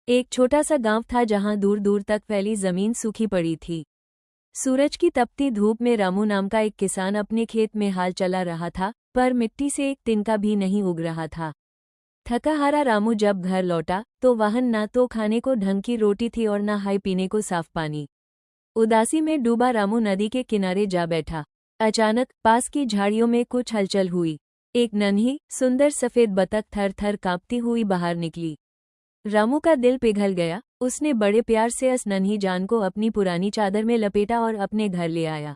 एक छोटा सा गांव था जहां दूर दूर तक फैली जमीन सूखी पड़ी थी। सूरज की तपती धूप में रामू नाम का एक किसान अपने खेत में हाल चला रहा था, पर मिट्टी से एक तिनका भी नहीं उग रहा था। थका हारा रामू जब घर लौटा तो वहां ना तो खाने को ढंग की रोटी थी और ना हाई पीने को साफ पानी। उदासी में डूबा रामू नदी के किनारे जा बैठा। अचानक पास की झाड़ियों में कुछ हलचल हुई। एक नन्ही सुंदर सफेद बतख थर थर कांपती हुई बाहर निकली। रामू का दिल पिघल गया। उसने बड़े प्यार से उस नन्ही जान को अपनी पुरानी चादर में लपेटा और अपने घर ले आया।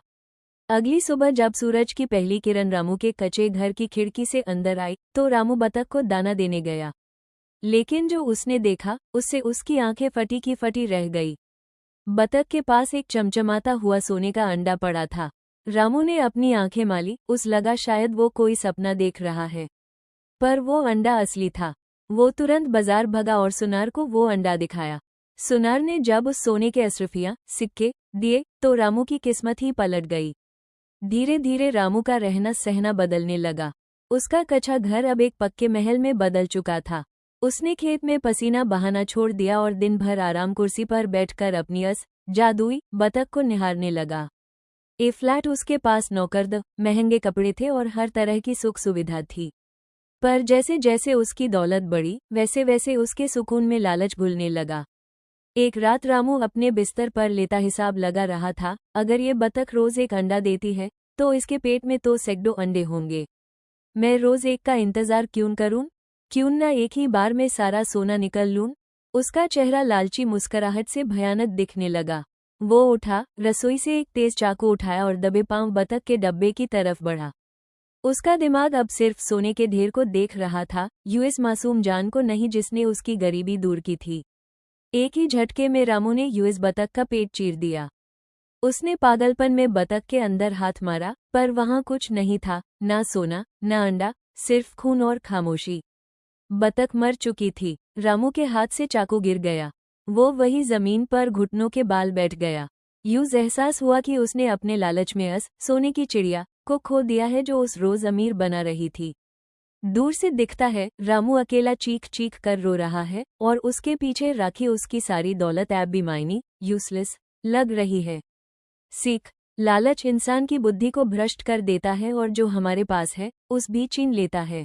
अगली सुबह जब सूरज की पहली किरण रामू के कच्चे घर की खिड़की से अंदर आई तो रामू बतख को दाना देने गया। लेकिन जो उसने देखा उससे उसकी आंखें फटी की फटी रह गई। बतख के पास एक चमचमाता हुआ सोने का अंडा पड़ा था। रामू ने अपनी आंखें माली, उस लगा शायद वो कोई सपना देख रहा है, पर वो अंडा असली था। वो तुरंत बाजार भगा और सुनार को वो अंडा दिखाया। सुनार ने जब उस सोने के अशरफियां सिक्के दिए तो रामू की किस्मत ही पलट गई। धीरे धीरे रामू का रहना सहना बदलने लगा। उसका कच्चा घर अब एक पक्के महल में बदल चुका था। उसने खेत में पसीना बहाना छोड़ दिया और दिन भर आराम कुर्सी पर बैठकर अपनी जादुई बतख को निहारने लगा। ए फ्लैट उसके पास नौकरद, महंगे कपड़े थे और हर तरह की सुख सुविधा थी। पर जैसे जैसे उसकी दौलत बढ़ी वैसे वैसे उसके सुकून में लालच घुलने लगा। एक रात रामू अपने बिस्तर पर लेटा हिसाब लगा रहा था, अगर ये बतख रोज एक अंडा देती है तो इसके पेट में तो सैकड़ों अंडे होंगे। मैं रोज एक का इंतजार क्यों करूं? क्यों ना एक ही बार में सारा सोना निकल लूं? उसका चेहरा लालची मुस्कुराहट से भयानक दिखने लगा। वो उठा, रसोई से एक तेज चाकू उठाया और दबे पांव बतख के डब्बे की तरफ बढ़ा। उसका दिमाग अब सिर्फ सोने के ढेर को देख रहा था, यूएस मासूम जान को नहीं जिसने उसकी गरीबी दूर की थी। एक ही झटके में रामू ने यूएस बतख का पेट चीर दिया। उसने पागलपन में बतख के अंदर हाथ मारा, पर वहां कुछ नहीं था, ना सोना ना अंडा, सिर्फ खून और खामोशी। बतख मर चुकी थी। रामू के हाथ से चाकू गिर गया। वो वही जमीन पर घुटनों के बाल बैठ गया। यूं एहसास हुआ कि उसने अपने लालच में सोने की चिड़िया को खो दिया है जो उस रोज अमीर बना रही थी। दूर से दिखता है रामू अकेला चीख चीख कर रो रहा है और उसके पीछे राखी उसकी सारी दौलत ऐब बेमायनी यूजलेस लग रही है। सीख, लालच इंसान की बुद्धि को भ्रष्ट कर देता है और जो हमारे पास है उस भी छीन लेता है।